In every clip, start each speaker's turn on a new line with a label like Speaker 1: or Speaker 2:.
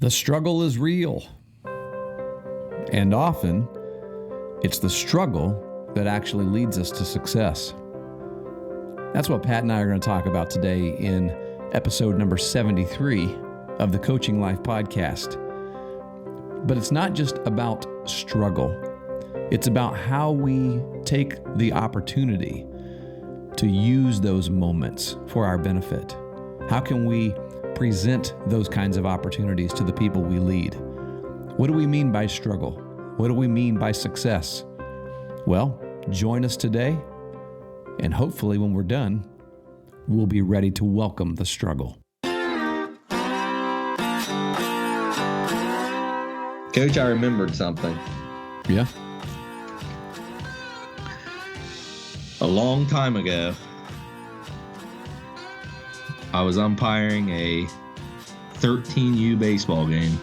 Speaker 1: The struggle is real. And often, it's the struggle that actually leads us to success. That's what Pat and I are going to talk about today in episode number 73 of the Coaching Life podcast. But it's not just about struggle. It's about how we take the opportunity to use those moments for our benefit. How can we present those kinds of opportunities to the people we lead? What do we mean by struggle? What do we mean by success? Well, join us today, and hopefully when we're done, we'll be ready to welcome the struggle.
Speaker 2: Coach, I remembered something.
Speaker 1: Yeah?
Speaker 2: A long time ago, I was umpiring a 13U baseball game,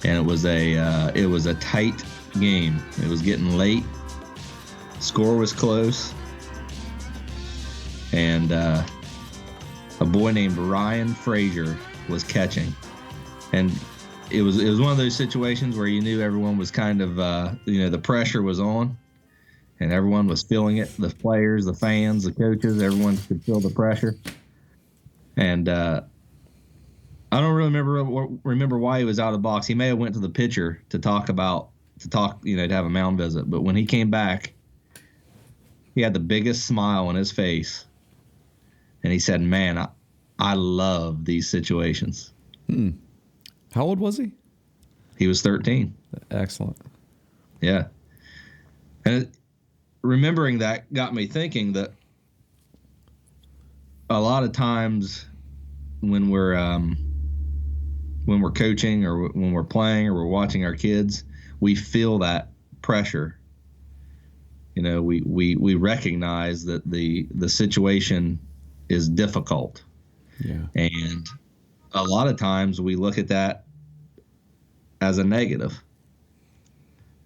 Speaker 2: and it was a tight game. It was getting late. Score was close, and a boy named Ryan Frazier was catching, and it was one of those situations where you knew everyone was kind of the pressure was on. And everyone was feeling it, the players, the fans, the coaches, everyone could feel the pressure. And I don't really remember why he was out of the box. He may have went to the pitcher to have a mound visit. But when he came back, he had the biggest smile on his face. And he said, "Man, I love these situations."
Speaker 1: How old was he?
Speaker 2: He was 13.
Speaker 1: Excellent.
Speaker 2: Yeah. And remembering that got me thinking that a lot of times when we're coaching or when we're playing or we're watching our kids, we feel that pressure. You know, we recognize that the situation is difficult.
Speaker 1: Yeah.
Speaker 2: And a lot of times we look at that as a negative,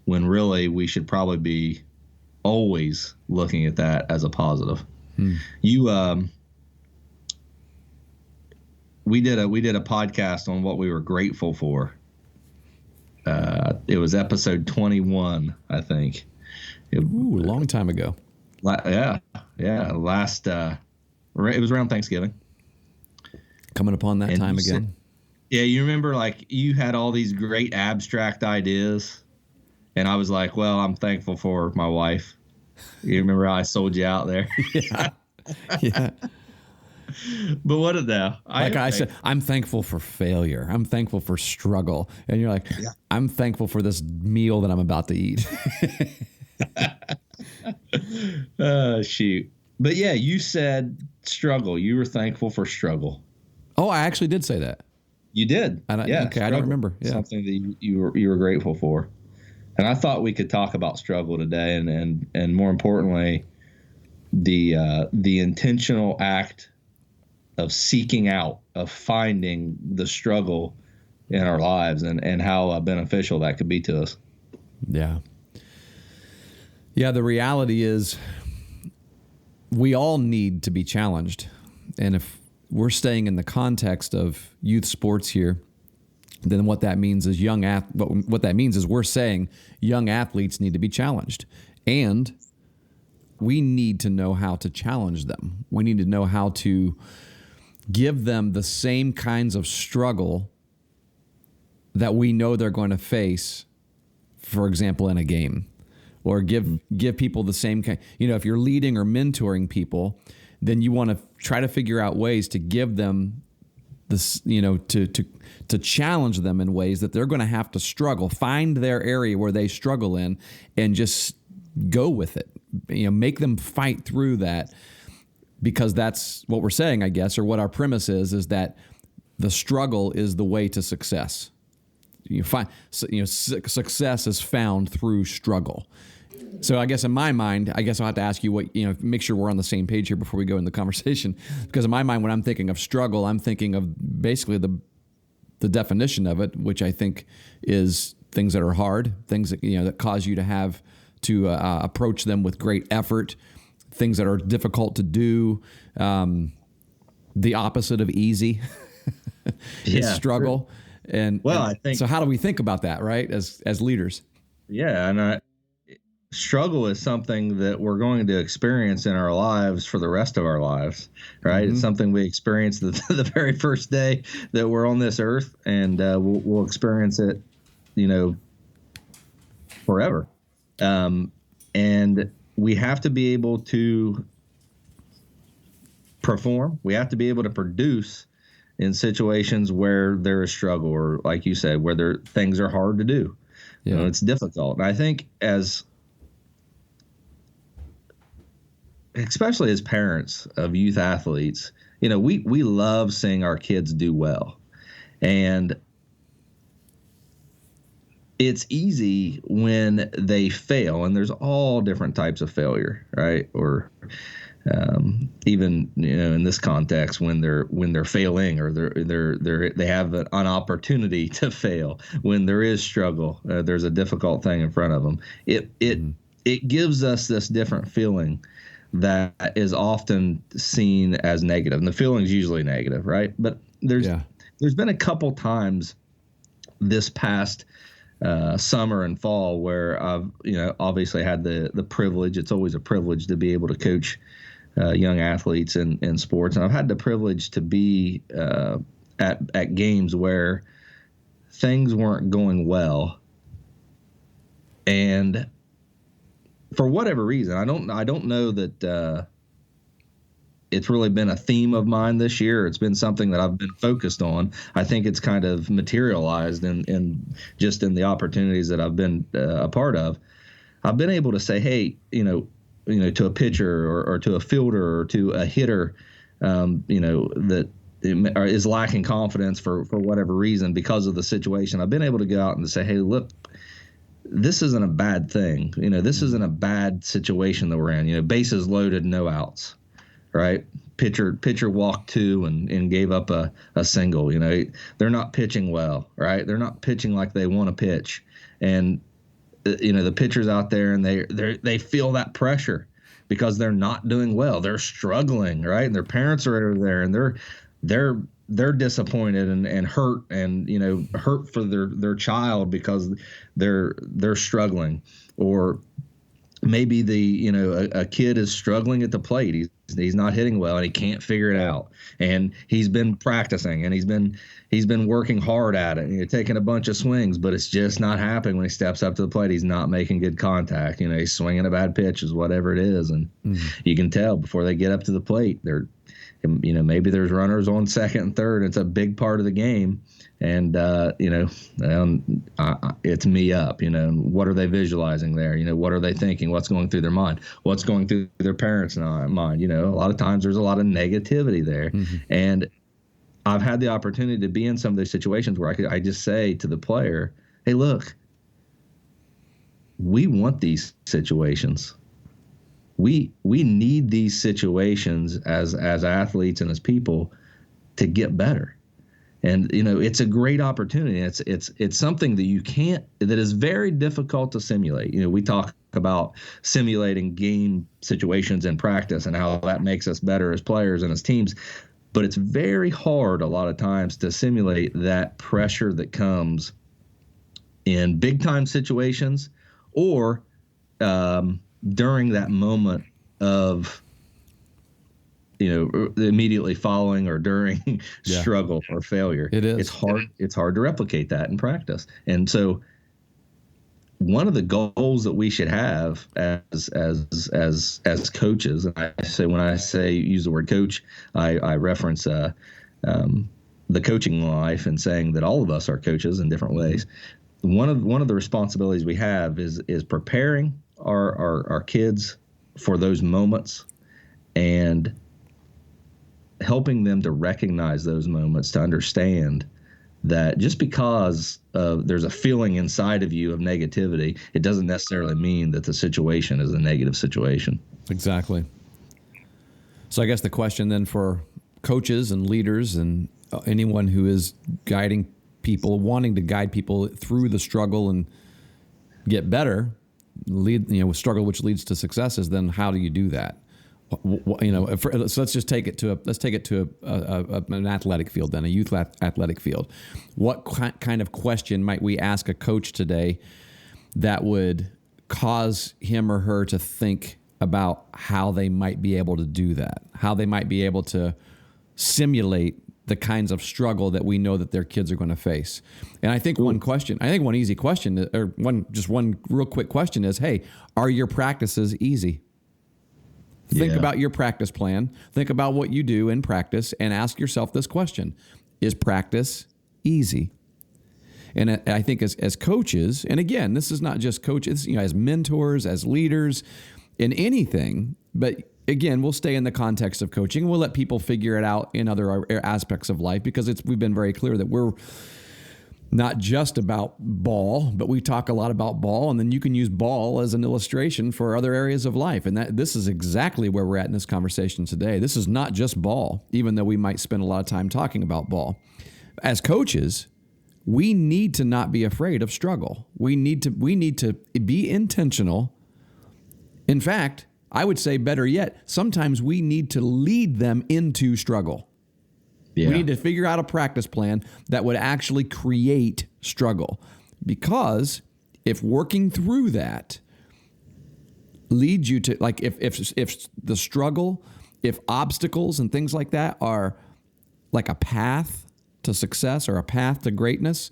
Speaker 2: when really we should probably be always looking at that as a positive. We did a podcast on what we were grateful for. It was episode 21, I think.
Speaker 1: A long time ago.
Speaker 2: Yeah. Last it was around Thanksgiving.
Speaker 1: Coming upon that time again.
Speaker 2: Yeah, you remember, like, you had all these great abstract ideas. And I was like, well, I'm thankful for my wife. You remember how I sold you out there?
Speaker 1: Yeah.
Speaker 2: But what did that?
Speaker 1: I said, I'm thankful for failure. I'm thankful for struggle. And you're like, yeah. I'm thankful for this meal that I'm about to eat.
Speaker 2: Shoot. But yeah, you said struggle. You were thankful for struggle.
Speaker 1: Oh, I actually did say that.
Speaker 2: You did.
Speaker 1: Okay, struggle. I don't remember. Yeah.
Speaker 2: Something that you were grateful for. And I thought we could talk about struggle today, and more importantly, the intentional act of seeking out, of finding the struggle in our lives, and how beneficial that could be to us.
Speaker 1: Yeah. Yeah, the reality is we all need to be challenged. And if we're staying in the context of youth sports here, then what that means is we're saying young athletes need to be challenged, and we need to know how to challenge them. We need to know how to give them the same kinds of struggle that we know they're going to face, for example, in a game, or give people the same kind. You know, if you're leading or mentoring people, then you want to try to figure out ways to give them this, to challenge them in ways that they're going to have to struggle, find their area where they struggle in, and just go with it. Make them fight through that, because that's what we're saying, I guess, or what our premise is that the struggle is the way to success. Success is found through struggle. So I guess in my mind, I'll have to ask you make sure we're on the same page here before we go in the conversation. Because in my mind, when I'm thinking of struggle, I'm thinking of basically the definition of it, which I think is things that are hard, things that, that cause you to have to approach them with great effort, things that are difficult to do, the opposite of easy. is
Speaker 2: Yeah.
Speaker 1: struggle.
Speaker 2: Well,
Speaker 1: And
Speaker 2: I think
Speaker 1: so how do we think about that, right? As leaders.
Speaker 2: yeah, and struggle is something that we're going to experience in our lives for the rest of our lives, right? It's something we experience the very first day that we're on this earth, and we'll experience it, you know, forever. And we have to be able to perform. We have to be able to produce in situations where there is struggle, or like you said, where things are hard to do.
Speaker 1: Yeah.
Speaker 2: It's difficult. And I think especially as parents of youth athletes, we love seeing our kids do well. And it's easy when they fail, and there's all different types of failure, right? Or even in this context, when they're failing, or they have an opportunity to fail, when there is struggle, there's a difficult thing in front of them. It gives us this different feeling that is often seen as negative, and the feeling is usually negative, right? But there's been a couple times this past summer and fall where I've obviously had the privilege. It's always a privilege to be able to coach young athletes in sports, and I've had the privilege to be at games where things weren't going well, and for whatever reason, I don't know that it's really been a theme of mine this year. It's been something that I've been focused on. I think it's kind of materialized in just in the opportunities that I've been a part of. I've been able to say, hey, to a pitcher or to a fielder or to a hitter, that is lacking confidence for whatever reason because of the situation. I've been able to go out and say, hey, look, this isn't a bad thing. This isn't a bad situation that we're in. Bases loaded, no outs, right? Pitcher walked two and gave up a single. They're not pitching well, right? They're not pitching like they want to pitch, and the pitcher's out there and they feel that pressure because they're not doing well. They're struggling, right? And their parents are there, and they're disappointed and hurt, and hurt for their child because they're struggling. Or maybe a kid is struggling at the plate. He's not hitting well, and he can't figure it out. And he's been practicing, and he's been working hard at it, and taking a bunch of swings, but it's just not happening when he steps up to the plate. He's not making good contact. He's swinging a bad pitch, is whatever it is, and you can tell before they get up to the plate. Maybe there's runners on second and third. It's a big part of the game. And, it's me up, what are they visualizing there? What are they thinking? What's going through their mind? What's going through their parents' mind? A lot of times there's a lot of negativity there. And I've had the opportunity to be in some of those situations where I just say to the player, hey, look, we want these situations. We need these situations as athletes and as people to get better. And it's a great opportunity. It's something that is very difficult to simulate. We talk about simulating game situations in practice and how that makes us better as players and as teams, but it's very hard a lot of times to simulate that pressure that comes in big time situations, or during that moment of immediately following or during struggle or failure.
Speaker 1: It is.
Speaker 2: It's hard to replicate that in practice. And so one of the goals that we should have as coaches, and when I say use the word coach, I reference the coaching life and saying that all of us are coaches in different ways. One of the responsibilities we have is preparing our kids for those moments and helping them to recognize those moments, to understand that just because there's a feeling inside of you of negativity, it doesn't necessarily mean that the situation is a negative situation.
Speaker 1: Exactly. So I guess the question then for coaches and leaders and anyone who is guiding people, wanting to guide people through the struggle and get better, struggle which leads to success, is then how do you do that? So let's just take it to an athletic field, then a youth athletic field. What kind of question might we ask a coach today that would cause him or her to think about how they might be able to do that, how they might be able to simulate the kinds of struggle that we know that their kids are going to face? And I think one easy question, or one real quick question is, hey, are your practices easy? Think about your practice plan. Think about what you do in practice and ask yourself this question: is practice easy? And I think as coaches, and again, this is not just coaches, as mentors, as leaders in anything, but again, we'll stay in the context of coaching. We'll let people figure it out in other aspects of life, because we've been very clear that we're not just about ball, but we talk a lot about ball, and then you can use ball as an illustration for other areas of life. And this is exactly where we're at in this conversation today. This is not just ball, even though we might spend a lot of time talking about ball. As coaches, we need to not be afraid of struggle. We need to be intentional. In fact, I would say better yet, sometimes we need to lead them into struggle. Yeah. We need to figure out a practice plan that would actually create struggle. Because if working through that leads you to, like, if the struggle, if obstacles and things like that are like a path to success or a path to greatness,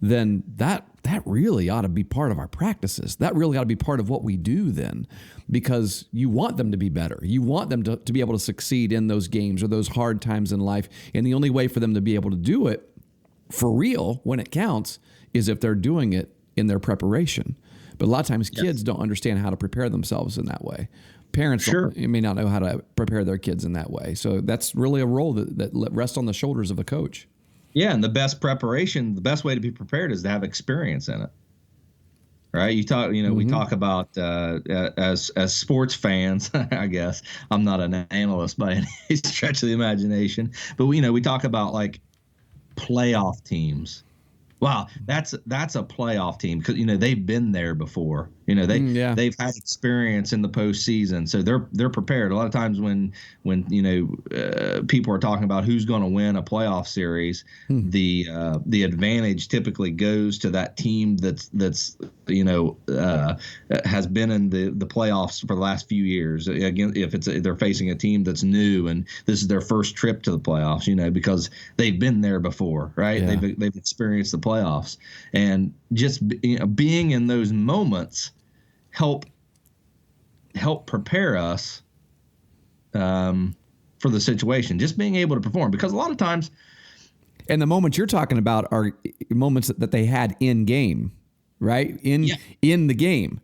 Speaker 1: then that really ought to be part of our practices. That really ought to be part of what we do then, because you want them to be better. You want them to be able to succeed in those games or those hard times in life. And the only way for them to be able to do it for real when it counts is if they're doing it in their preparation. But a lot of times kids don't understand how to prepare themselves in that way. Parents may not know how to prepare their kids in that way. So that's really a role that rests on the shoulders of a coach.
Speaker 2: Yeah, and the best preparation, the best way to be prepared is to have experience in it. Right? We talk about as sports fans, I guess. I'm not an analyst by any stretch of the imagination, but we talk about like playoff teams. Wow, that's a playoff team, because they've been there before. They've had experience in the postseason, so they're prepared. A lot of times when people are talking about who's going to win a playoff series, the advantage typically goes to that team that's has been in the playoffs for the last few years. Again, if they're facing a team that's new and this is their first trip to the playoffs, because they've been there before, right? Yeah. They've experienced the playoffs, and just being in those moments help prepare us for the situation. Just being able to perform, because a lot of times,
Speaker 1: and the moments you're talking about are moments that they had in game, right? In the game.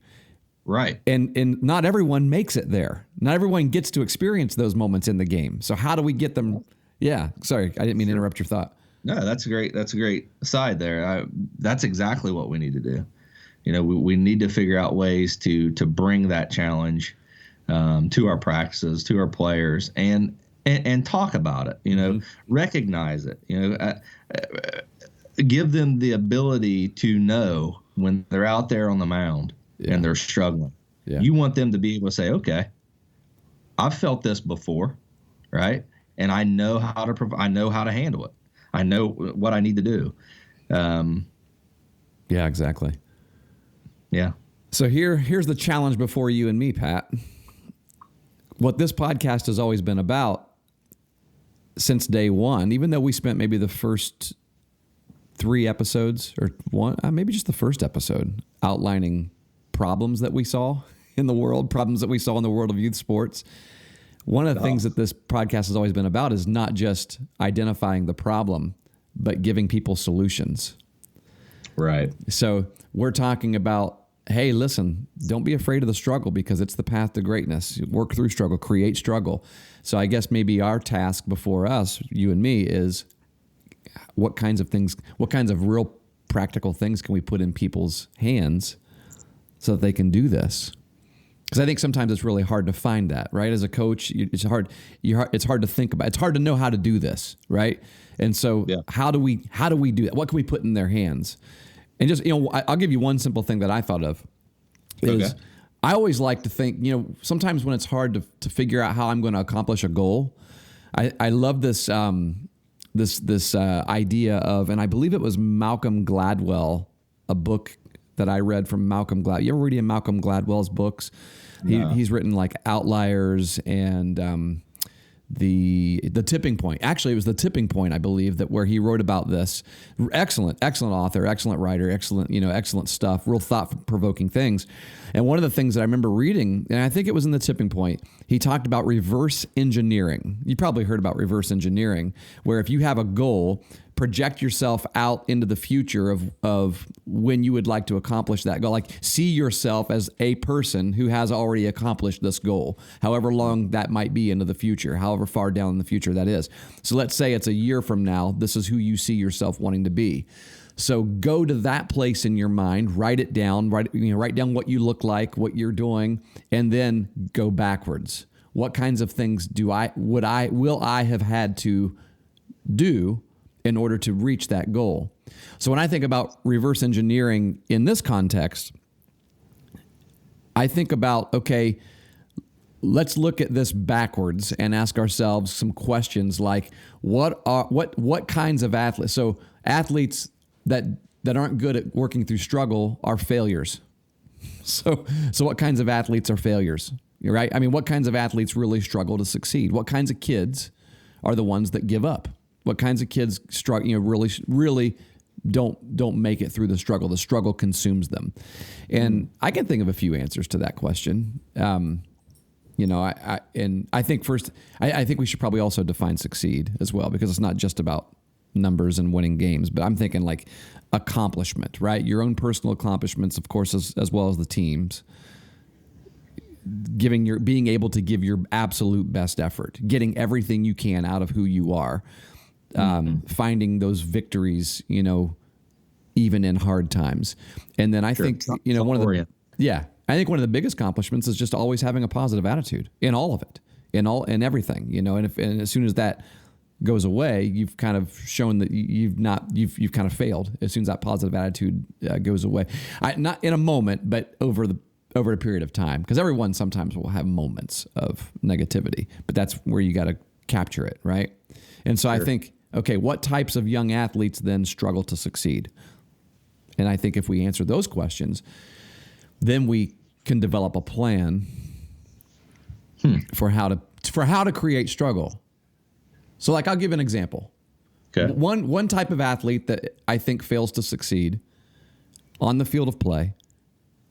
Speaker 2: Right.
Speaker 1: And not everyone makes it there. Not everyone gets to experience those moments in the game. So how do we get them? Yeah. Sorry, I didn't mean to interrupt your thought.
Speaker 2: No, that's a great aside there. That's exactly what we need to do. We need to figure out ways to bring that challenge to our practices, to our players, and talk about it. Recognize it. Give them the ability to know when they're out there on the mound and they're struggling. Yeah. You want them to be able to say, "Okay, I've felt this before, right? And I know how to handle it. I know what I need to do."
Speaker 1: Yeah, exactly.
Speaker 2: Yeah.
Speaker 1: So here's the challenge before you and me, Pat. What this podcast has always been about since day one, even though we spent maybe the first 3 episodes or maybe just the first episode outlining problems that we saw in the world of youth sports. One of the things that this podcast has always been about is not just identifying the problem, but giving people solutions.
Speaker 2: Right.
Speaker 1: So we're talking about, hey, listen, don't be afraid of the struggle, because it's the path to greatness. Work through struggle, create struggle. So I guess maybe our task before us, you and me, is what kinds of real practical things can we put in people's hands so that they can do this? Because I think sometimes it's really hard to find that, right? As a coach, it's hard to think about. It's hard to know how to do this, right? And so how do we do that? What can we put in their hands? And just, I'll give you one simple thing that I thought of is I always like to think, sometimes when it's hard to figure out how I'm going to accomplish a goal, I love this this idea of, and I believe it was Malcolm Gladwell, a book that I read from Malcolm Gladwell. You ever read any of Malcolm Gladwell's books?
Speaker 2: No.
Speaker 1: He's written like Outliers and the Tipping Point. Actually, it was The Tipping Point, I believe, that where he wrote about this. Excellent author, excellent writer, excellent stuff, real thought-provoking things. And one of the things that I remember reading, and I think it was in The Tipping Point, he talked about reverse engineering. You probably heard about reverse engineering, where if you have a goal, project yourself out into the future of when you would like to accomplish that goal. Like, see yourself as a person who has already accomplished this goal, however long that might be into the future, however far down in the future that is. So let's say it's a year from now. This is who you see yourself wanting to be. So go to that place in your mind, write it down, write down what you look like, what you're doing, and then go backwards. What kinds of things will I have had to do in order to reach that goal? So when I think about reverse engineering in this context, I think about, okay, let's look at this backwards and ask ourselves some questions like, what kinds of athletes? So athletes that aren't good at working through struggle are failures. So what kinds of athletes are failures? You're right. I mean, what kinds of athletes really struggle to succeed? What kinds of kids are the ones that give up? What kinds of kids struggle, really don't make it through the struggle? The struggle consumes them. And I can think of a few answers to that question. I think first, I think we should probably also define succeed as well, because it's not just about numbers and winning games, but I'm thinking like accomplishment, right? Your own personal accomplishments, of course, as well as the team's. Being able to give your absolute best effort, getting everything you can out of who you are, finding those victories, even in hard times. And then I think, I think one of the biggest accomplishments is just always having a positive attitude in all of it, in everything, and as soon as that goes away, you've kind of shown that you've kind of failed as soon as that positive attitude goes away. Not in a moment, but over a period of time, because everyone sometimes will have moments of negativity, but that's where you got to capture it, right? And so I think, okay, what types of young athletes then struggle to succeed? And I think if we answer those questions, then we can develop a plan for how to create struggle. So, like, I'll give an example.
Speaker 2: Okay.
Speaker 1: One type of athlete that I think fails to succeed on the field of play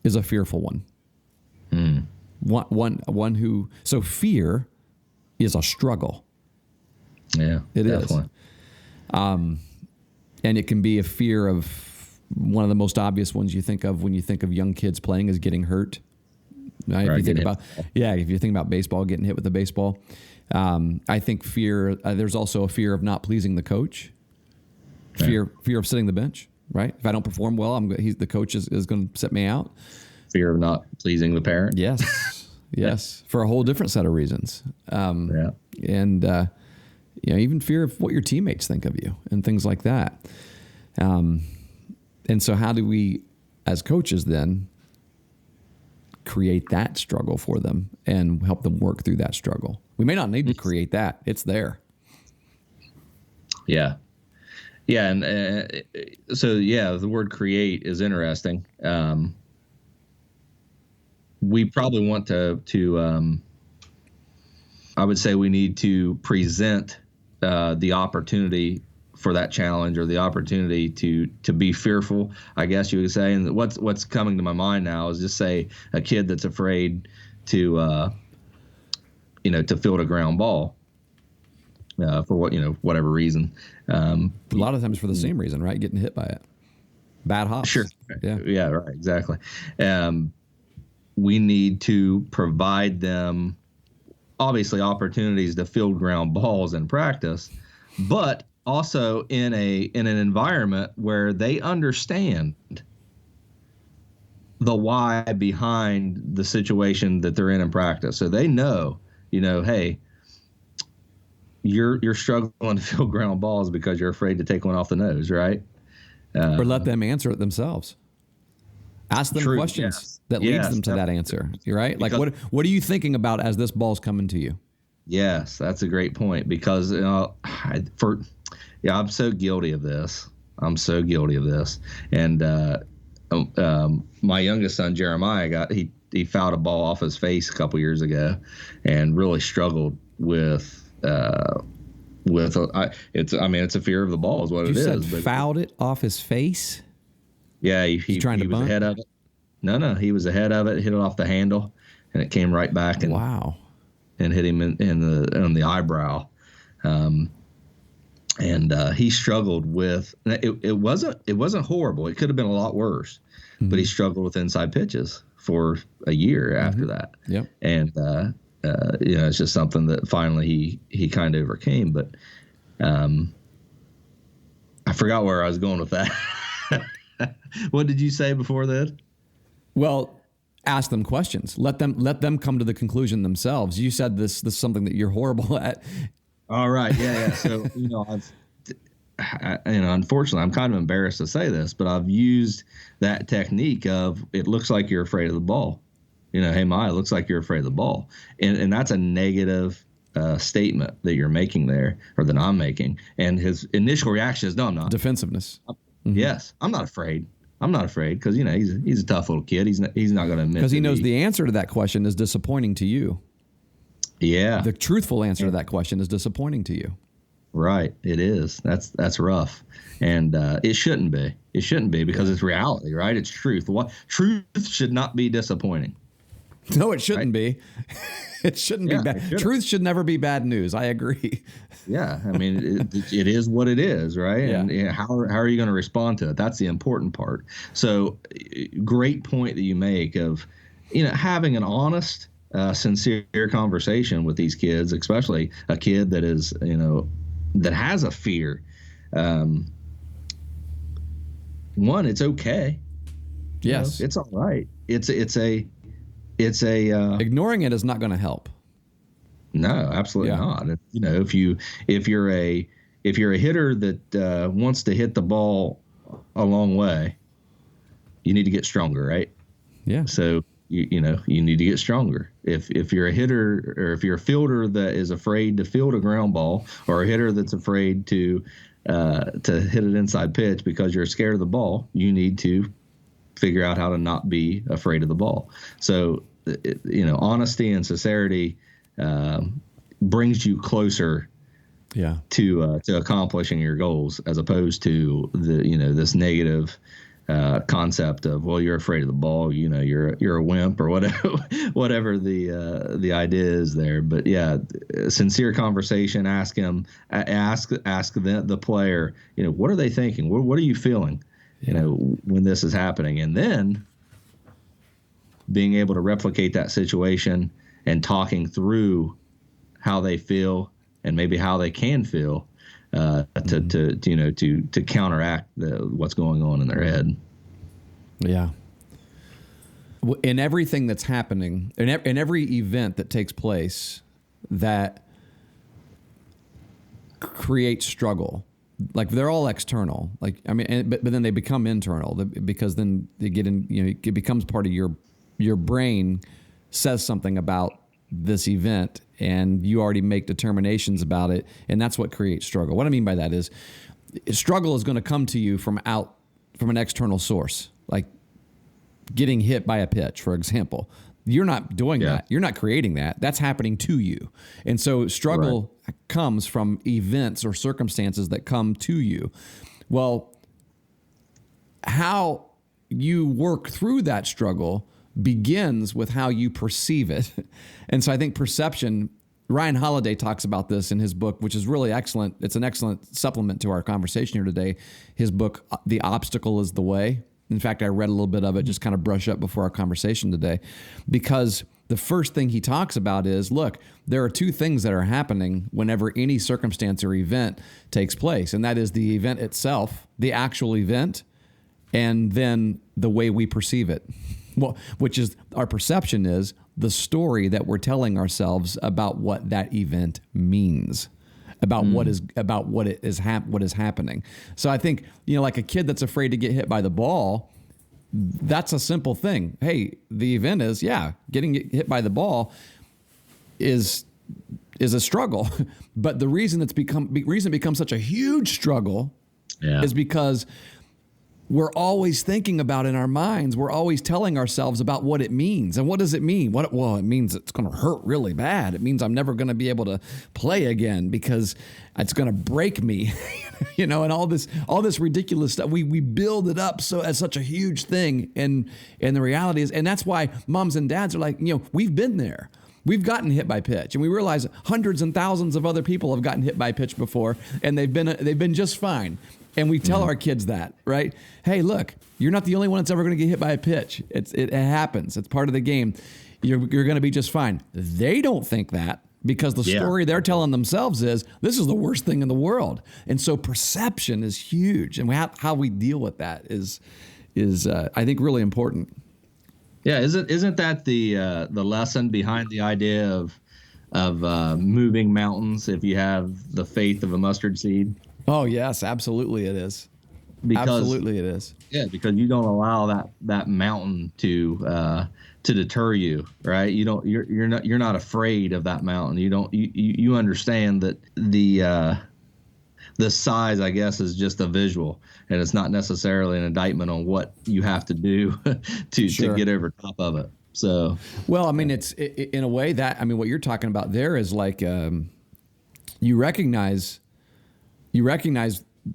Speaker 1: is a fearful one. One who, so fear is a struggle.
Speaker 2: Yeah,
Speaker 1: it
Speaker 2: definitely.
Speaker 1: is. And it can be a fear of, one of the most obvious ones you think of when you think of young kids playing is getting hurt. Right? If you think about baseball, getting hit with the baseball. I think fear, there's also a fear of not pleasing the coach. Fear of sitting the bench, right? If I don't perform well, the coach is going to set me out.
Speaker 2: Fear of not pleasing the parent.
Speaker 1: Yes. Yes. For a whole different set of reasons. And, even fear of what your teammates think of you and things like that. And so how do we, as coaches then, create that struggle for them and help them work through that struggle? We may not need to create that. It's there.
Speaker 2: Yeah. Yeah. And the word create is interesting. We probably want to I would say we need to present the opportunity for that challenge, or the opportunity to be fearful, I guess you would say. And what's coming to my mind now is just say a kid that's afraid to field a ground ball for whatever reason. A
Speaker 1: lot of times for the same reason, right? Getting hit by it. Bad hops.
Speaker 2: Sure.
Speaker 1: Yeah,
Speaker 2: right. Exactly. We need to provide them, obviously, opportunities to field ground balls in practice, but also in an environment where they understand the why behind the situation that they're in practice. So they know, hey, you're struggling to field ground balls because you're afraid to take one off the nose, right?
Speaker 1: Or let them answer it themselves. Ask them
Speaker 2: True.
Speaker 1: questions
Speaker 2: Yes.
Speaker 1: that leads them to that answer. You're right. Like, what are you thinking about as this ball's coming to you?
Speaker 2: Yes, that's a great point because I'm so guilty of this. I'm so guilty of this. And my youngest son Jeremiah he fouled a ball off his face a couple years ago, and really struggled with it's a fear of the ball is what
Speaker 1: You
Speaker 2: it
Speaker 1: said
Speaker 2: is. But
Speaker 1: fouled it off his face.
Speaker 2: yeah, he
Speaker 1: trying to
Speaker 2: was
Speaker 1: bunt?
Speaker 2: ahead of it. No, he was ahead of it, hit it off the handle, and it came right back and
Speaker 1: Wow.
Speaker 2: and hit him on the eyebrow. And he struggled with it. Wasn't horrible. It could have been a lot worse, but he struggled with inside pitches for a year after that.
Speaker 1: Yep.
Speaker 2: And it's just something that finally he kind of overcame. But I forgot where I was going with that. What did you say before that?
Speaker 1: Well, ask them questions. Let them come to the conclusion themselves. You said this is something that you're horrible at.
Speaker 2: All right. Yeah. So, unfortunately, I'm kind of embarrassed to say this, but I've used that technique of it looks like you're afraid of the ball. Hey, Maya, it looks like you're afraid of the ball. And that's a negative statement that you're making there, or that I'm making. And his initial reaction is, no, I'm not.
Speaker 1: Defensiveness.
Speaker 2: Yes, I'm not afraid. I'm not afraid because, he's a tough little kid. He's not going to admit
Speaker 1: because he knows the answer to that question is disappointing to you.
Speaker 2: Yeah.
Speaker 1: The truthful answer to that question is disappointing to you.
Speaker 2: Right. It is. That's rough. And it shouldn't be. It shouldn't be because it's reality, right? It's truth. Truth should not be disappointing.
Speaker 1: No, it shouldn't be. It shouldn't be bad. Truth should never be bad news. I agree.
Speaker 2: Yeah. I mean, it is what it is, right?
Speaker 1: Yeah.
Speaker 2: And how are you going to respond to it? That's the important part. So great point that you make of, having an honest, sincere conversation with these kids, especially a kid that is, that has a fear. One, it's okay.
Speaker 1: Yes.
Speaker 2: It's all right. It's a
Speaker 1: ignoring it is not going to help.
Speaker 2: No, absolutely not. If you're a hitter that wants to hit the ball a long way, you need to get stronger, right?
Speaker 1: Yeah.
Speaker 2: So you need to get stronger. If you're a hitter, or if you're a fielder that is afraid to field a ground ball, or a hitter that's afraid to hit an inside pitch because you're scared of the ball, you need to figure out how to not be afraid of the ball. So honesty and sincerity brings you closer to accomplishing your goals, as opposed to this negative concept of, well, you're afraid of the ball, you're a wimp, or whatever the idea is there. But sincere conversation. Ask the player, what are they thinking? What are you feeling? When this is happening, and then being able to replicate that situation and talking through how they feel and maybe how they can feel to counteract what's going on in their head.
Speaker 1: Yeah. In everything that's happening, in every event that takes place that creates struggle, like they're all external, but then they become internal because then they get in, it becomes part of your brain says something about this event and you already make determinations about it. And that's what creates struggle. What I mean by that is struggle is going to come to you from an external source, like getting hit by a pitch, for example. You're not doing that. You're not creating that. That's happening to you. And so struggle comes from events or circumstances that come to you. Well, how you work through that struggle begins with how you perceive it. And so I think perception, Ryan Holiday talks about this in his book, which is really excellent. It's an excellent supplement to our conversation here today. His book, The Obstacle is the Way. In fact, I read a little bit of it, just kind of brush up before our conversation today, because the first thing he talks about is, look, there are two things that are happening whenever any circumstance or event takes place. And that is the event itself, the actual event, and then the way we perceive it. Well, which is our perception is the story that we're telling ourselves about what that event means, about what is happening. So I think, like a kid that's afraid to get hit by the ball, that's a simple thing. Hey, the event is, getting hit by the ball is a struggle. But the reason it becomes such a huge struggle is because we're always thinking about in our minds, we're always telling ourselves about what it means. And what does it mean? Well, it means it's going to hurt really bad. It means I'm never going to be able to play again because it's going to break me, and all this ridiculous stuff. We build it up as such a huge thing. And the reality is, and that's why moms and dads are like, we've been there. We've gotten hit by pitch, and we realize hundreds and thousands of other people have gotten hit by pitch before, and they've been just fine. And we tell our kids that, right? Hey, look, you're not the only one that's ever going to get hit by a pitch. It happens. It's part of the game. You're going to be just fine. They don't think that because the story they're telling themselves is this is the worst thing in the world. And so perception is huge, and how we deal with that is I think really important.
Speaker 2: Yeah, isn't that the lesson behind the idea of moving mountains if you have the faith of a mustard seed?
Speaker 1: Oh yes, absolutely it is. Absolutely it is.
Speaker 2: Yeah, because you don't allow that mountain to deter you, right? You're not afraid of that mountain. You understand that the size, I guess, is just a visual, and it's not necessarily an indictment on what you have to do to get over top of it. So,
Speaker 1: well, I mean, it's in a way what you're talking about there is like you recognize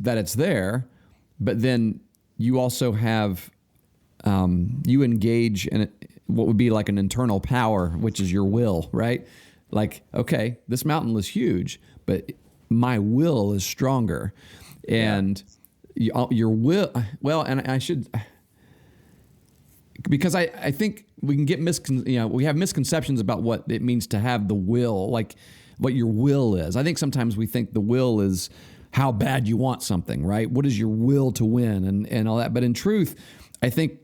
Speaker 1: that it's there, but then you also have you engage in what would be like an internal power, which is your will, right? Like, okay, this mountain was huge, but my will is stronger, and your will. Well, and I should, because I think we can get we have misconceptions about what it means to have the will, like what your will is. I think sometimes we think the will is how bad you want something, right? What is your will to win and all that? But in truth, I think,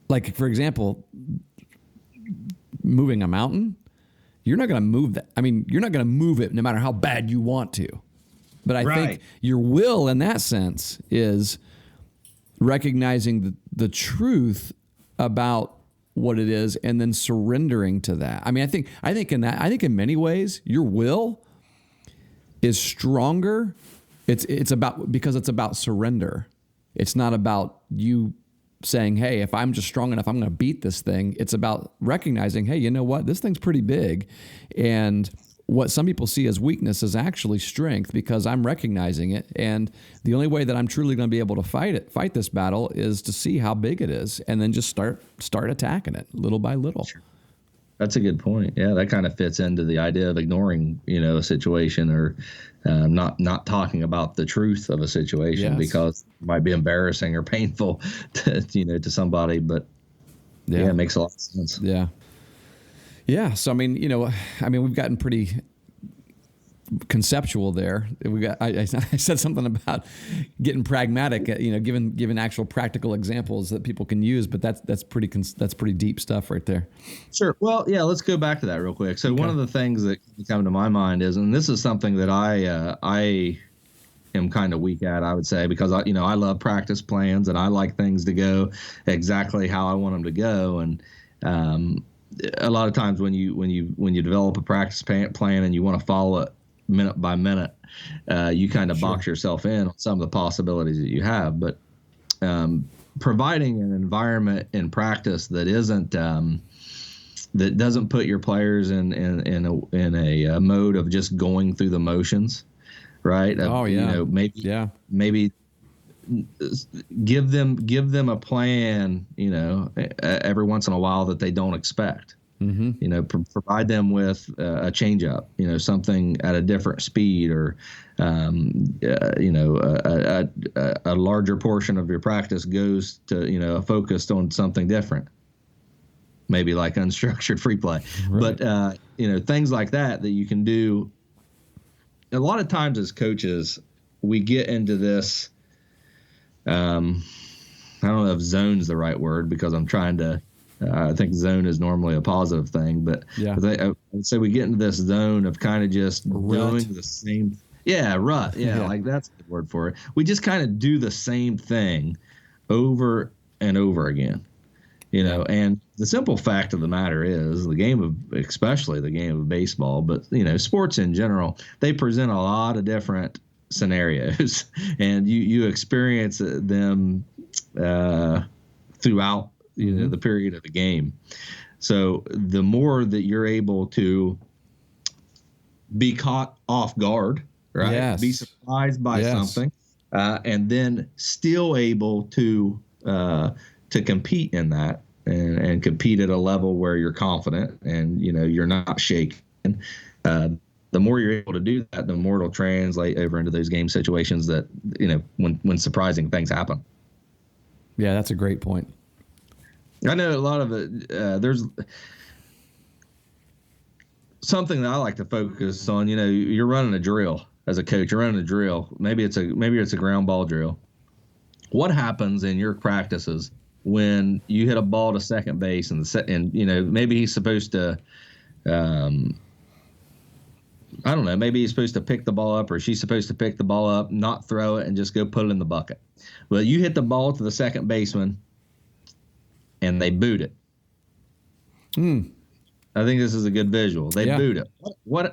Speaker 1: like, for example, moving a mountain, you're not going to move that. I mean, you're not going to move it no matter how bad you want to. But I think your will in that sense is recognizing the truth about what it is and then surrendering to that. I mean, I think in many ways, your will is stronger. It's about surrender. It's not about you saying, hey, if I'm just strong enough, I'm going to beat this thing. It's about recognizing, hey, you know what? This thing's pretty big. And what some people see as weakness is actually strength because I'm recognizing it. And the only way that I'm truly going to be able to fight this battle is to see how big it is and then just start attacking it little by little.
Speaker 2: Sure. That's a good point. Yeah, that kind of fits into the idea of ignoring, a situation or not talking about the truth of a situation because it might be embarrassing or painful to somebody. But it makes a lot of sense.
Speaker 1: Yeah. Yeah. So we've gotten pretty conceptual there. I said something about getting pragmatic, given actual practical examples that people can use, but that's pretty deep stuff right there.
Speaker 2: Sure. Well, yeah, let's go back to that real quick. So one of the things that come to my mind is, and this is something that I am kind of weak at, I would say, because I love practice plans and I like things to go exactly how I want them to go. And a lot of times when you develop a practice plan and you want to follow it minute by minute, you kind of box yourself in on some of the possibilities that you have. But providing an environment in practice that doesn't put your players in a mode of just going through the motions, right? Maybe give them a plan, every once in a while that they don't expect. Mm-hmm. Provide them with a change up, something at a different speed, or a larger portion of your practice goes to focused on something different, maybe like unstructured free play, right. But things like that you can do. A lot of times as coaches, we get into this. I don't know if zone's the right word because I'm trying to. I think zone is normally a positive thing, but I would say we get into this zone of kind of just doing the same. Yeah, rut. Yeah, like that's a good word for it. We just kind of do the same thing over and over again. And the simple fact of the matter is especially the game of baseball, but, sports in general, they present a lot of different scenarios and you experience them throughout, the period of the game. So the more that you're able to be caught off guard, right?
Speaker 1: Yes.
Speaker 2: Be surprised by something, and then still able to compete in that and compete at a level where you're confident and you're not shaken. The more you're able to do that, the more it'll translate over into those game situations that when surprising things happen.
Speaker 1: Yeah, that's a great point.
Speaker 2: I know a lot of it. There's something that I like to focus on. You're running a drill as a coach. You're running a drill. Maybe it's a ground ball drill. What happens in your practices when you hit a ball to second base and maybe he's supposed to, I don't know, maybe he's supposed to pick the ball up or she's supposed to pick the ball up, not throw it, and just go put it in the bucket. Well, you hit the ball to the second baseman and they boot it. I think this is a good visual. They boot it.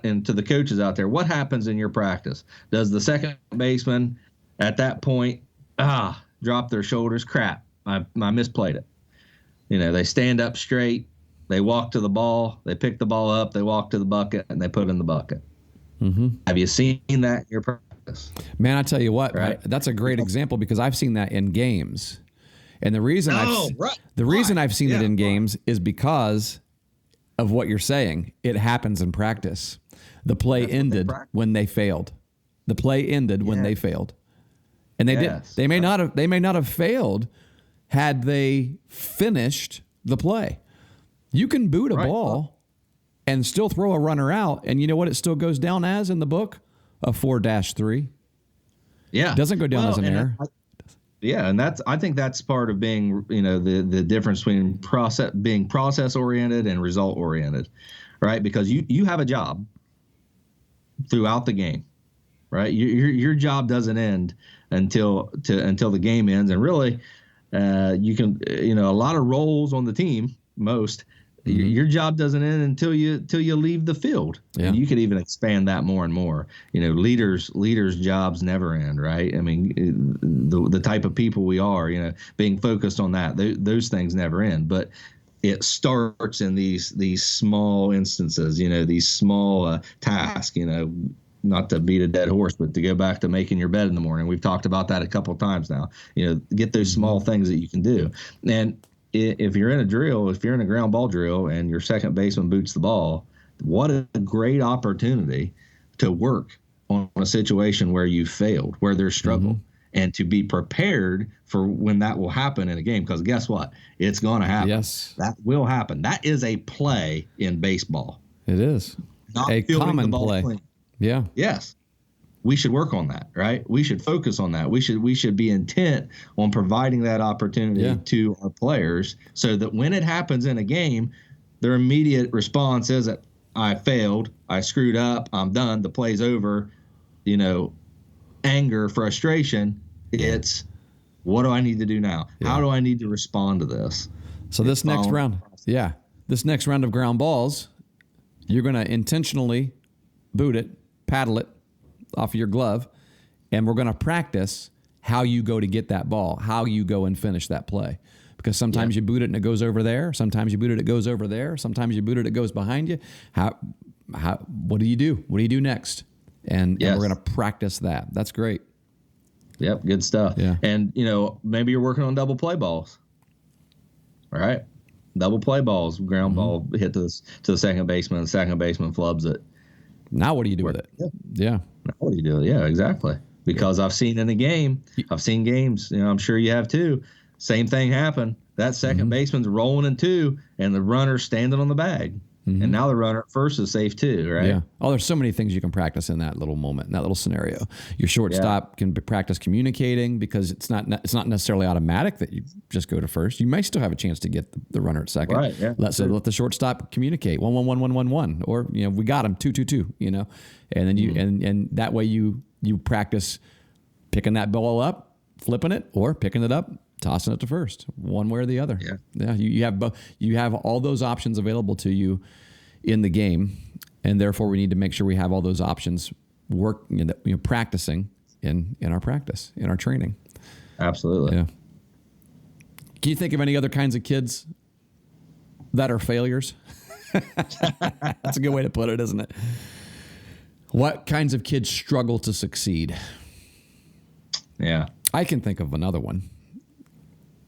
Speaker 2: And to the coaches out there, what happens in your practice? Does the second baseman at that point drop their shoulders? Crap, I misplayed it. They stand up straight, they walk to the ball, they pick the ball up, they walk to the bucket, and they put it in the bucket. Mm-hmm. Have you seen that in your practice?
Speaker 1: Man, I tell you what, right? That's a great example because I've seen that in games. And the reason I've seen it in games is because of what you're saying. It happens in practice. The play ended when they failed. The play ended when they failed. And they did. They may not have failed had they finished the play. You can boot a ball and still throw a runner out, and you know what it still goes down as in the book? A 4-3.
Speaker 2: Yeah.
Speaker 1: It doesn't go down as an error.
Speaker 2: And I think that's part of being, the difference between being process oriented and result oriented, right? Because you have a job throughout the game, right? Your job doesn't end until the game ends, and really, you can, a lot of roles on the team, most. Your job doesn't end until you leave the field. Yeah. And you could even expand that more and more. Leaders' jobs never end, right? I mean, the type of people we are, being focused on that, those things never end. But it starts in these small instances, these small tasks, not to beat a dead horse, but to go back to making your bed in the morning. We've talked about that a couple of times now. Get those small things that you can do. And if you're in a drill, if you're in a ground ball drill and your second baseman boots the ball, what a great opportunity to work on a situation where you failed, where there's struggle, and to be prepared for when that will happen in a game. Because guess what? It's going to happen.
Speaker 1: Yes.
Speaker 2: That will happen. That is a play in baseball.
Speaker 1: It is.
Speaker 2: Not
Speaker 1: a common play. Clean. Yeah.
Speaker 2: Yes. We should work on that, right? We should focus on that. We should be intent on providing that opportunity to our players so that when it happens in a game, their immediate response isn't, I failed, I screwed up, I'm done, the play's over, anger, frustration. It's, what do I need to do now? Yeah. How do I need to respond to this?
Speaker 1: So this next round of ground balls, you're going to intentionally boot it, paddle it off of your glove, and we're going to practice how you go to get that ball, how you go and finish that play. Because sometimes you boot it and it goes over there. Sometimes you boot it, it goes over there. Sometimes you boot it, it goes behind you. What do you do? What do you do next? And we're going to practice that. That's great.
Speaker 2: Yep, good stuff.
Speaker 1: Yeah.
Speaker 2: And, maybe you're working on double play balls. All right? Double play balls, ground ball hit to the second baseman, the second baseman flubs it.
Speaker 1: Now what do you do with it? Yeah.
Speaker 2: Now what do you do? Yeah, exactly. Because I've seen in a game, I've seen games, I'm sure you have too, same thing happen. That second baseman's rolling in two, and the runner's standing on the bag. And now the runner at first is safe too, right?
Speaker 1: Yeah. Oh, there's so many things you can practice in that little moment, in that little scenario. Your shortstop can practice communicating because it's not necessarily automatic that you just go to first. You may still have a chance to get the runner at second.
Speaker 2: Right. Yeah.
Speaker 1: Let the shortstop communicate 1-1-1-1-1-1, or we got him 2-2-2. And then you and that way you practice picking that ball up, flipping it, or picking it up tossing it to first, one way or the other.
Speaker 2: Yeah.
Speaker 1: Yeah. You have you have all those options available to you in the game, and therefore we need to make sure we have all those options practicing in our practice, in our training.
Speaker 2: Absolutely.
Speaker 1: Yeah. Can you think of any other kinds of kids that are failures? That's a good way to put it, isn't it? What kinds of kids struggle to succeed?
Speaker 2: Yeah.
Speaker 1: I can think of another one,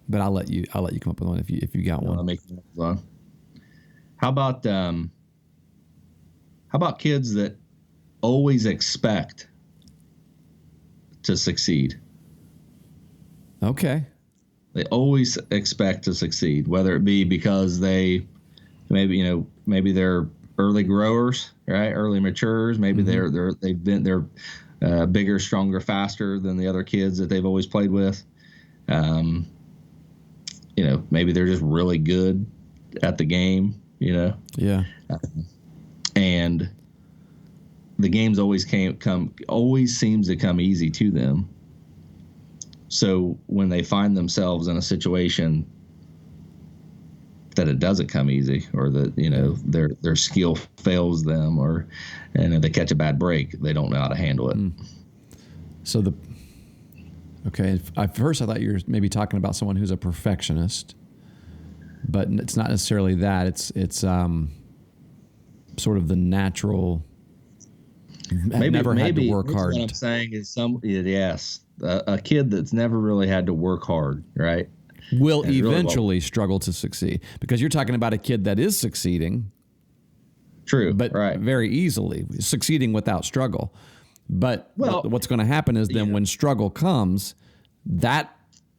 Speaker 1: but I'll let you come up with one if you got one.
Speaker 2: I'll make one. How about kids that always expect to succeed?
Speaker 1: Okay.
Speaker 2: They always expect to succeed, whether it be because they maybe they're early growers, right? Early maturers. Maybe they're bigger, stronger, faster than the other kids that they've always played with. Maybe they're just really good at the game.
Speaker 1: Yeah.
Speaker 2: And the games always seems to come easy to them. So when they find themselves in a situation that it doesn't come easy, or that their skill fails them, or they catch a bad break, they don't know how to handle it.
Speaker 1: So at first I thought you were maybe talking about someone who's a perfectionist, but it's not necessarily that. It's sort of the natural. Never had to work hard.
Speaker 2: What I'm saying is a kid that's never really had to work hard, right?
Speaker 1: Will eventually struggle to succeed, because you're talking about a kid that is succeeding.
Speaker 2: True,
Speaker 1: but
Speaker 2: right.
Speaker 1: Very easily succeeding without struggle. But what's going to happen is then when struggle comes, that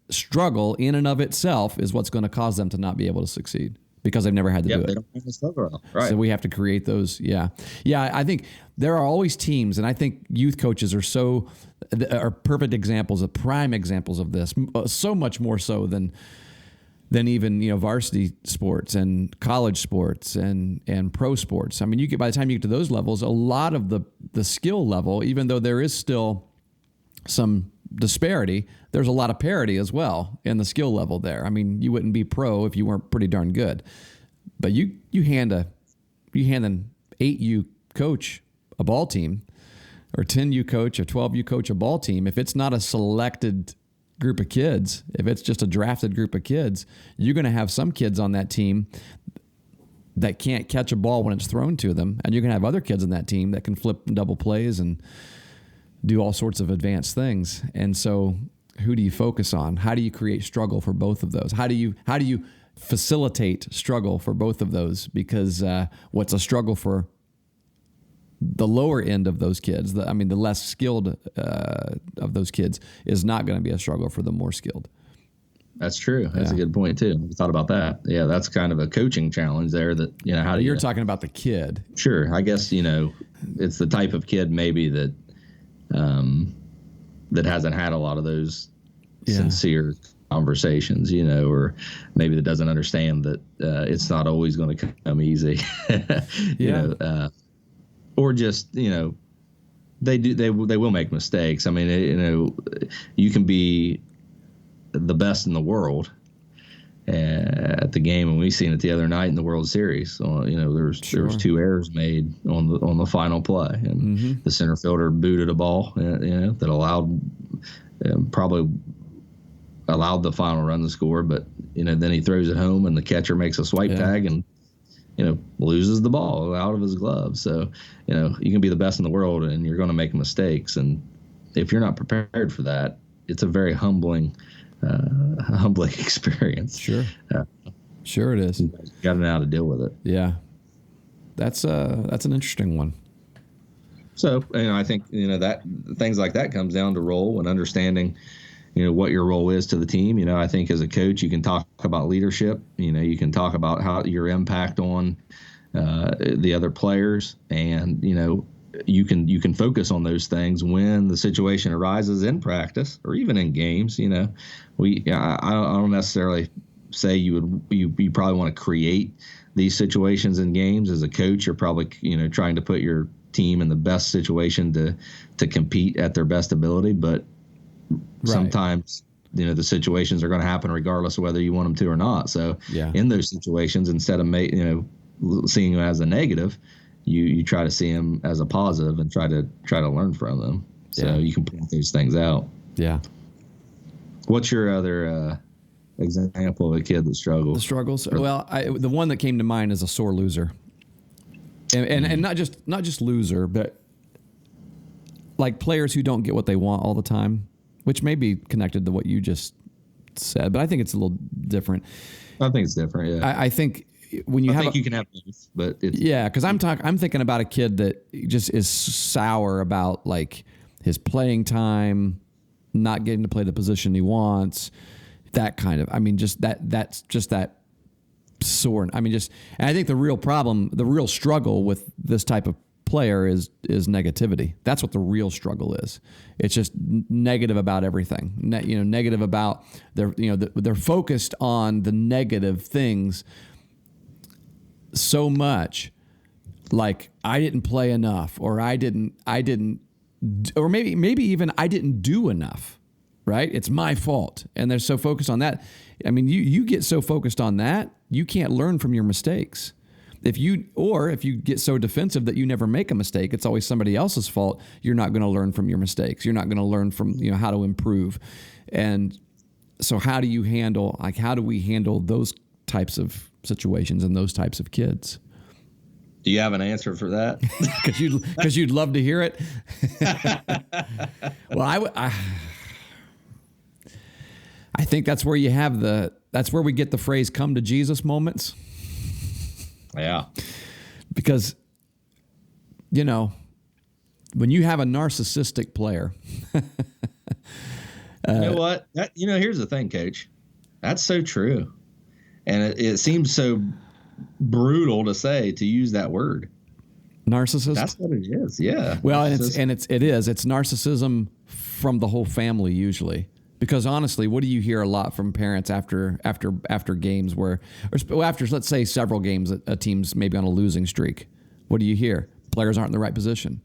Speaker 1: struggle in and of itself is what's going to cause them to not be able to succeed, because they've never had to do it.
Speaker 2: They don't have to struggle. Right.
Speaker 1: So we have to create those. Yeah. I think there are always teams, and I think youth coaches are perfect examples, prime examples of this. So much more so than even varsity sports and college sports and pro sports. I mean, by the time you get to those levels, a lot of the skill level, even though there is still some disparity, there's a lot of parity as well in the skill level there. I mean, you wouldn't be pro if you weren't pretty darn good. But you hand an 8U coach a ball team, or 10U coach, or 12U coach a ball team. If it's not a selected group of kids, if it's just a drafted group of kids, you're going to have some kids on that team that can't catch a ball when it's thrown to them, and you're going to have other kids on that team that can flip and double plays and do all sorts of advanced things. And so who do you focus on? How do you create struggle for both of those? How do you facilitate struggle for both of those? Because what's a struggle for the lower end of those kids, the less skilled of those kids, is not going to be a struggle for the more skilled. That's true. That's a good point too. I thought about that. Yeah, that's kind of a coaching challenge there. That how do you're talking about the kid? Sure. I guess it's the type of kid maybe that that hasn't had a lot of those sincere conversations, or maybe that doesn't understand that it's not always going to come easy. Or just they will make mistakes. I mean, you can be the best in the world at the game, and we seen it the other night in the World Series. There was 2 errors made on the final play, and the center fielder booted a ball that probably allowed the final run to score, but then he throws it home, and the catcher makes a swipe tag and loses the ball out of his glove. So, you can be the best in the world and you're going to make mistakes. And if you're not prepared for that, it's a very humbling experience. Sure. Sure it is. You got to know how to deal with it. Yeah. That's an interesting one. So, I think, that things like that comes down to role and understanding, what your role is to the team. I think as a coach, you can talk about leadership. You can talk about how your impact on the other players, and you can focus on those things when the situation arises in practice or even in games. I don't necessarily say you probably want to create these situations in games. As a coach, you're probably trying to put your team in the best situation to compete at their best ability, but sometimes
Speaker 2: the situations are going to happen regardless of whether you want them to or not. So
Speaker 1: Yeah.
Speaker 2: in those situations, instead of seeing them as a negative, you try to see them as a positive and try to learn from them. So you can point those things out.
Speaker 1: Yeah.
Speaker 2: What's your other example of a kid that struggles?
Speaker 1: The struggles. Well, the one that came to mind is a sore loser, and not just loser, but like players who don't get what they want all the time, which may be connected to what you just said, but I think it's a little different.
Speaker 2: I think it's different. Yeah.
Speaker 1: I think when you
Speaker 2: you can have both, but
Speaker 1: because I'm thinking about a kid that just is sour about like his playing time, not getting to play the position he wants, that kind of. I mean, that's just that sore. I mean, and I think the real struggle with this type of player is negativity. That's what the real struggle is. It's just negative about everything. Negative about they're focused on the negative things so much, like I didn't play enough, or I didn't, or maybe even I didn't do enough. Right? It's my fault, and they're so focused on that. I mean, you get so focused on that, you can't learn from your mistakes. If you get so defensive that you never make a mistake, it's always somebody else's fault. You're not going to learn from your mistakes. You're not going to learn from how to improve. And so, how do we handle those types of situations and those types of kids?
Speaker 2: Do you have an answer for that?
Speaker 1: Because you'd love to hear it. Well, I think that's where that's where we get the phrase "come to Jesus" moments.
Speaker 2: Yeah.
Speaker 1: Because, when you have a narcissistic player.
Speaker 2: You know what? Here's the thing, Coach. That's so true. And it seems so brutal to use that word.
Speaker 1: Narcissist?
Speaker 2: That's what it is, yeah.
Speaker 1: Well, it is. It's narcissism from the whole family usually. Because honestly, what do you hear a lot from parents after games after, let's say, several games a team's maybe on a losing streak? What do you hear? Players aren't in the right position.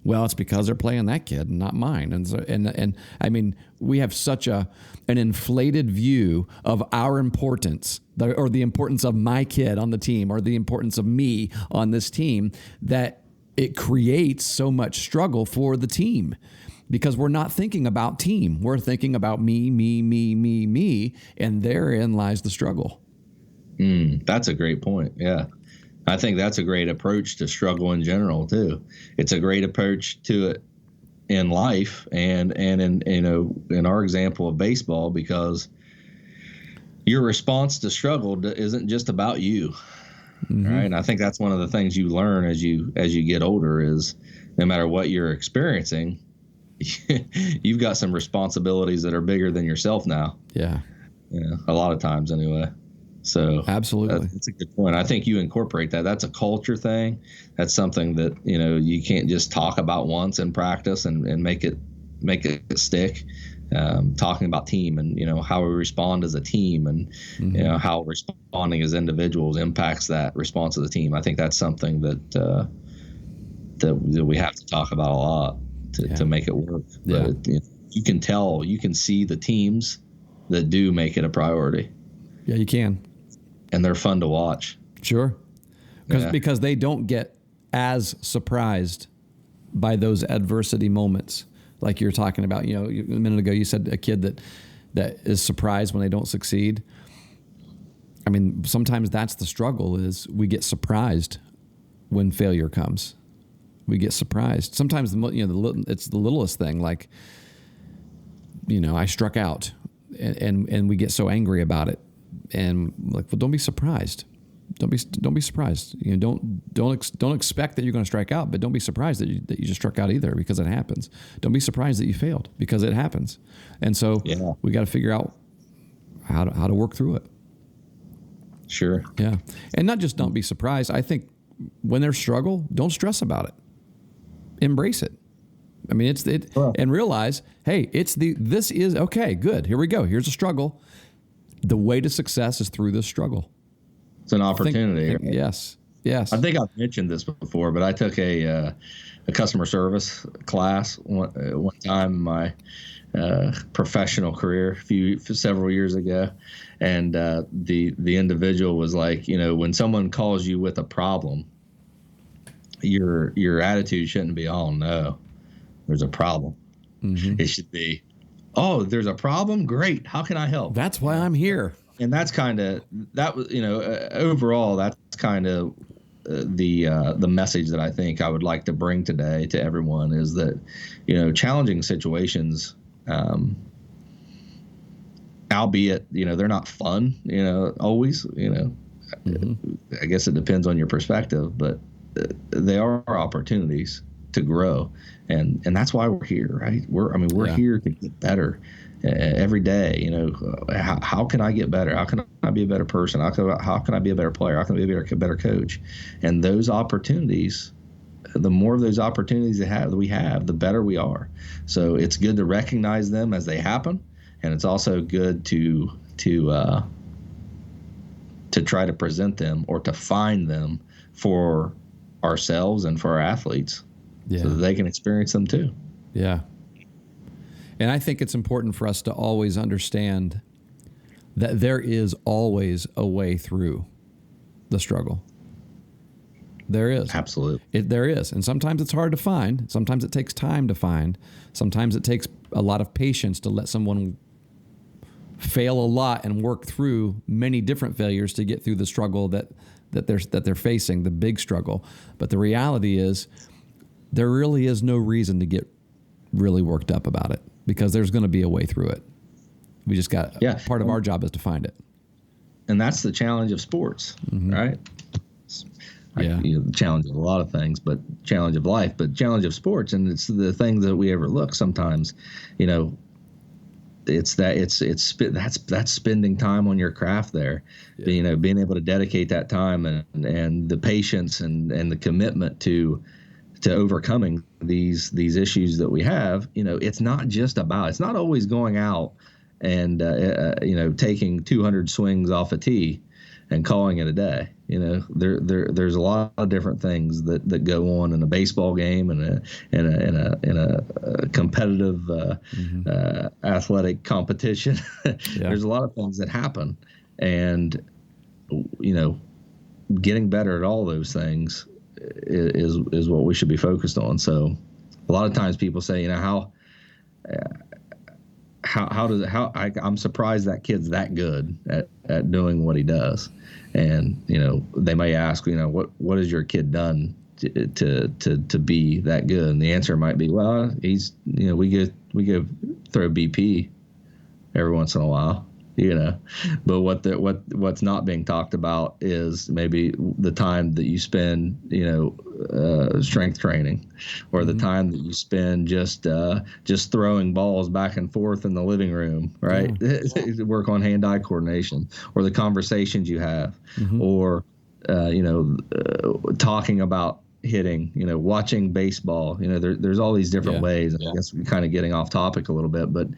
Speaker 1: Well, it's because they're playing that kid and not mine. And so, and I mean, we have such an inflated view of our importance, or the importance of my kid on the team, or the importance of me on this team, that it creates so much struggle for the team. Because we're not thinking about team. We're thinking about me, and therein lies the struggle.
Speaker 2: That's a great point. Yeah. I think that's a great approach to struggle in general, too. It's a great approach to it in life and in our example of baseball, because your response to struggle isn't just about you. Mm-hmm. Right. And I think that's one of the things you learn as you get older is no matter what you're experiencing, you've got some responsibilities that are bigger than yourself now.
Speaker 1: Yeah.
Speaker 2: A lot of times anyway. So
Speaker 1: absolutely.
Speaker 2: That's a good point. I think you incorporate that. That's a culture thing. That's something that, you can't just talk about once in practice and make it stick. Talking about team and, how we respond as a team and,
Speaker 1: mm-hmm.
Speaker 2: How responding as individuals impacts that response of the team. I think that's something that we have to talk about a lot. To make it work.
Speaker 1: Yeah.
Speaker 2: But you can see the teams that do make it a priority.
Speaker 1: Yeah, you can.
Speaker 2: And they're fun to watch.
Speaker 1: Sure. Because they don't get as surprised by those adversity moments. Like you're talking about, a minute ago, you said a kid that is surprised when they don't succeed. I mean, sometimes that's the struggle is we get surprised when failure comes. We get surprised. Sometimes it's the littlest thing, like I struck out, and we get so angry about it, and like, well, don't be surprised. Don't be surprised. Don't expect that you're going to strike out, but don't be surprised that you just struck out either, because it happens. Don't be surprised that you failed, because it happens. And so we got to figure out how to work through it.
Speaker 2: Sure.
Speaker 1: Yeah, and not just don't be surprised. I think when there's struggle, don't stress about it. Embrace it. I mean, and realize, hey, this is okay. Good. Here we go. Here's a struggle. The way to success is through this struggle.
Speaker 2: It's an opportunity.
Speaker 1: Right? Yes. I
Speaker 2: think I've mentioned this before, but I took a customer service class one time in my professional career several years ago, and the individual was like, when someone calls you with a problem, your attitude shouldn't be, oh no, there's a problem.
Speaker 1: Mm-hmm.
Speaker 2: It should be, oh, there's a problem, great, how can I help?
Speaker 1: That's why I'm here.
Speaker 2: And that's kind of that was, overall, that's kind of the message that I think I would like to bring today to everyone is that, challenging situations, albeit, they're not fun, always,
Speaker 1: Mm-hmm.
Speaker 2: I guess it depends on your perspective, but they are opportunities to grow. And that's why we're here, right? We're here to get better every day. How can I get better? How can I be a better person? How can I be a better player? How can I be a better coach? And those opportunities, the more of those opportunities that we have, the better we are. So it's good to recognize them as they happen, and it's also good to try to present them or to find them for ourselves and for our athletes, so that they can experience them too.
Speaker 1: Yeah. And I think it's important for us to always understand that there is always a way through the struggle. There is.
Speaker 2: Absolutely.
Speaker 1: There is. And sometimes it's hard to find. Sometimes it takes time to find. Sometimes it takes a lot of patience to let someone fail a lot and work through many different failures to get through the struggle that they're facing, the big struggle. But the reality is there really is no reason to get really worked up about it, because there's going to be a way through it. We just got part of our job is to find it.
Speaker 2: And that's the challenge of sports, right? The challenge of a lot of things, but challenge of life, but challenge of sports. And it's the things that we overlook sometimes, it's that's spending time on your craft there, being able to dedicate that time and the patience and the commitment to overcoming these issues that we have. It's not always going out and taking 200 swings off a tee and calling it a day. There's a lot of different things that go on in a baseball game and in a competitive athletic competition. There's a lot of things that happen, and getting better at all those things is what we should be focused on. So a lot of times people say, I'm surprised that kid's that good at doing what he does. And, they may ask, what has your kid done to be that good? And the answer might be, well, he's, we go throw BP every once in a while, but what's not being talked about is maybe the time that you spend, strength training, or the time that you spend just throwing balls back and forth in the living room, right? Work on hand-eye coordination, or the conversations you have, or talking about hitting, watching baseball. There's all these different ways. I guess we're kind of getting off topic a little bit, but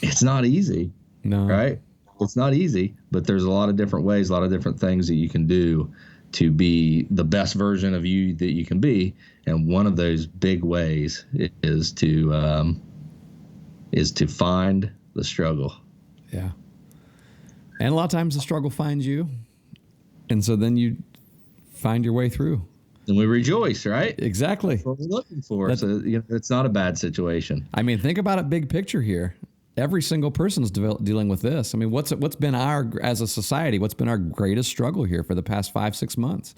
Speaker 2: it's not easy. No. Right? It's not easy, but there's a lot of different ways, a lot of different things that you can do to be the best version of you that you can be. And one of those big ways is to find the struggle.
Speaker 1: Yeah. And a lot of times the struggle finds you. And so then you find your way through.
Speaker 2: And we rejoice, right?
Speaker 1: Exactly.
Speaker 2: That's what we're looking for. So it's not a bad situation.
Speaker 1: I mean, think about it big picture here. Every single person's dealing with this. I mean, what's been as a society, what's been our greatest struggle here for the past 5-6 months?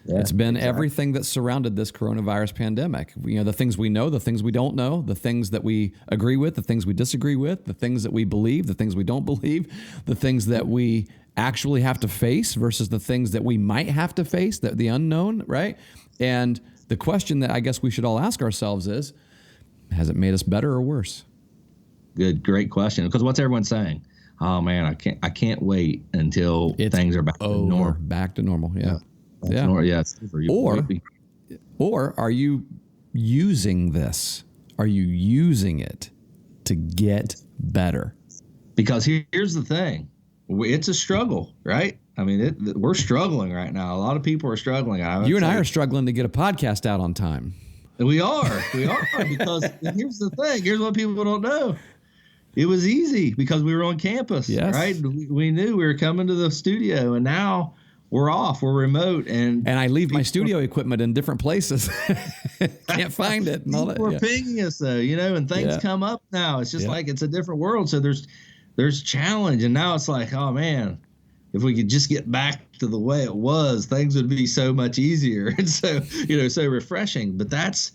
Speaker 1: Yeah, it's been everything that surrounded this coronavirus pandemic. The things we know, the things we don't know, the things that we agree with, the things we disagree with, the things that we believe, the things we don't believe, the things that we actually have to face versus the things that we might have to face, the unknown, right? And the question that I guess we should all ask ourselves is, has it made us better or worse?
Speaker 2: Great question. Because what's everyone saying? Oh man, I can't wait until things are back to normal.
Speaker 1: Back to normal. Yeah.
Speaker 2: It's
Speaker 1: or are you using this? Are you using it to get better?
Speaker 2: Because here's the thing. It's a struggle, right? I mean, we're struggling right now. A lot of people are struggling.
Speaker 1: You and I are struggling to get a podcast out on time.
Speaker 2: We are because here's the thing. Here's what people don't know. It was easy because we were on campus,
Speaker 1: Yes.
Speaker 2: right? We knew we were coming to the studio, and now we're off. We're remote, and
Speaker 1: I leave my studio equipment in different places. Can't find it. And all that.
Speaker 2: People are pinging us though, and things come up now. It's just like it's a different world. So there's challenge, and now it's like, oh man, if we could just get back to the way it was, things would be so much easier and so so refreshing. But that's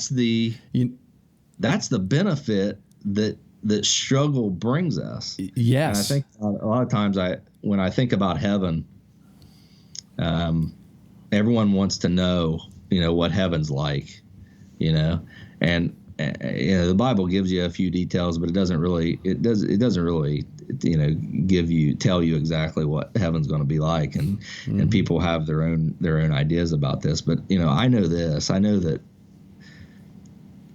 Speaker 2: the benefit that struggle brings us.
Speaker 1: Yes.
Speaker 2: And I think a lot of times when I think about heaven, everyone wants to know, what heaven's like, and the Bible gives you a few details, but it doesn't really tell you exactly what heaven's going to be like, and people have their own ideas about this. But I know that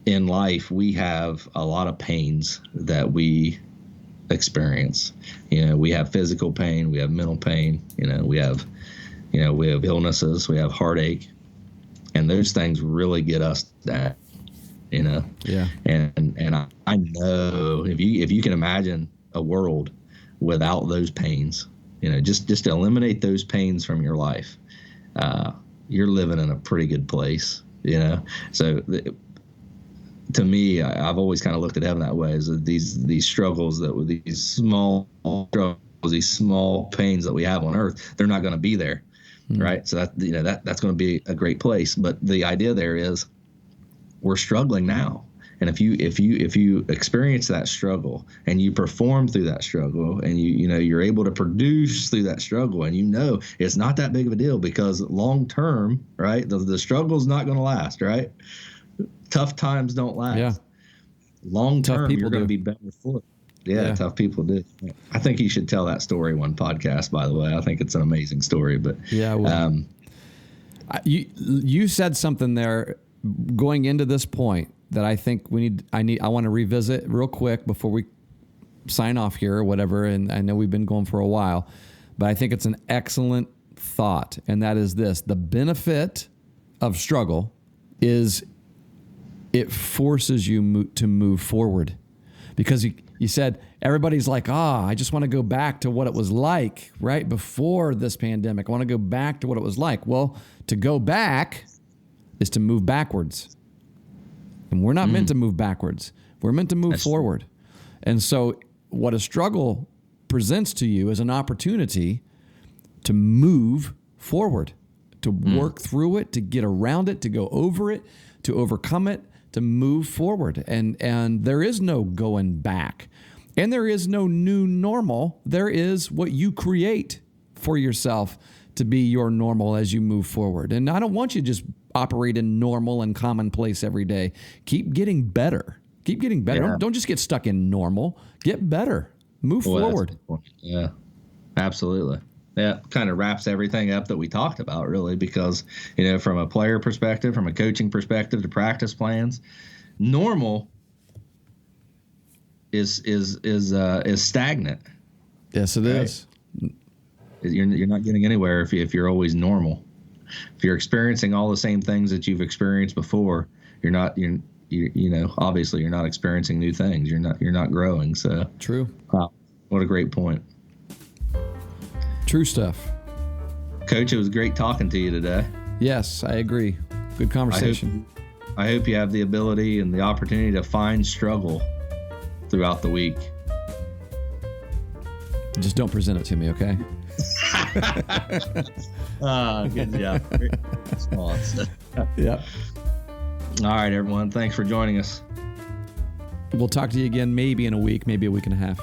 Speaker 2: in life we have a lot of pains that we experience. We have physical pain, we have mental pain, we have illnesses, we have heartache, and those things really get us down.
Speaker 1: Yeah.
Speaker 2: And I know if you can imagine a world without those pains, just eliminate those pains from your life, you're living in a pretty good place, So to me, I've always kind of looked at heaven that way, as these struggles these small struggles, these small pains that we have on earth, they're not going to be there, right? So that's going to be a great place. But the idea there is we're struggling now, and if you experience that struggle and you perform through that struggle, and you're able to produce through that struggle, and it's not that big of a deal, because long term, right, the struggle's not going to last, right? Tough times don't last.
Speaker 1: Yeah.
Speaker 2: Long term, you're going to be better for it. Yeah, tough people do. I think you should tell that story one podcast, by the way. I think it's an amazing story. But
Speaker 1: yeah, well, you said something there going into this point that I think I want to revisit real quick before we sign off here or whatever. And I know we've been going for a while, but I think it's an excellent thought. And that is this: the benefit of struggle is it forces you to move forward, because you said everybody's like, I just want to go back to what it was like right before this pandemic. I want to go back to what it was like. Well, to go back is to move backwards. And we're not meant to move backwards. We're meant to move forward. And so what a struggle presents to you is an opportunity to move forward, to work through it, to get around it, to go over it, to overcome it, to move forward. And there is no going back. And there is no new normal. There is what you create for yourself to be your normal as you move forward. And I don't want you to just operate in normal and commonplace every day. Keep getting better. Keep getting better.
Speaker 2: Yeah.
Speaker 1: Don't just get stuck in normal. Get better. Move forward.
Speaker 2: Yeah, absolutely. Yeah, kind of wraps everything up that we talked about, really, because, from a player perspective, from a coaching perspective, to practice plans, normal is stagnant.
Speaker 1: Yes, it is.
Speaker 2: You're not getting anywhere if you're always normal. If you're experiencing all the same things that you've experienced before, obviously you're not experiencing new things. You're not growing. So
Speaker 1: true.
Speaker 2: Wow, what a great point.
Speaker 1: True stuff.
Speaker 2: Coach, it was great talking to you today.
Speaker 1: Yes, I agree. Good conversation.
Speaker 2: I hope you have the ability and the opportunity to find struggle throughout the week.
Speaker 1: Just don't present it to me, okay?
Speaker 2: Good job. Great response.
Speaker 1: Yep.
Speaker 2: All right, everyone. Thanks for joining us.
Speaker 1: We'll talk to you again maybe in a week, maybe a week and a half.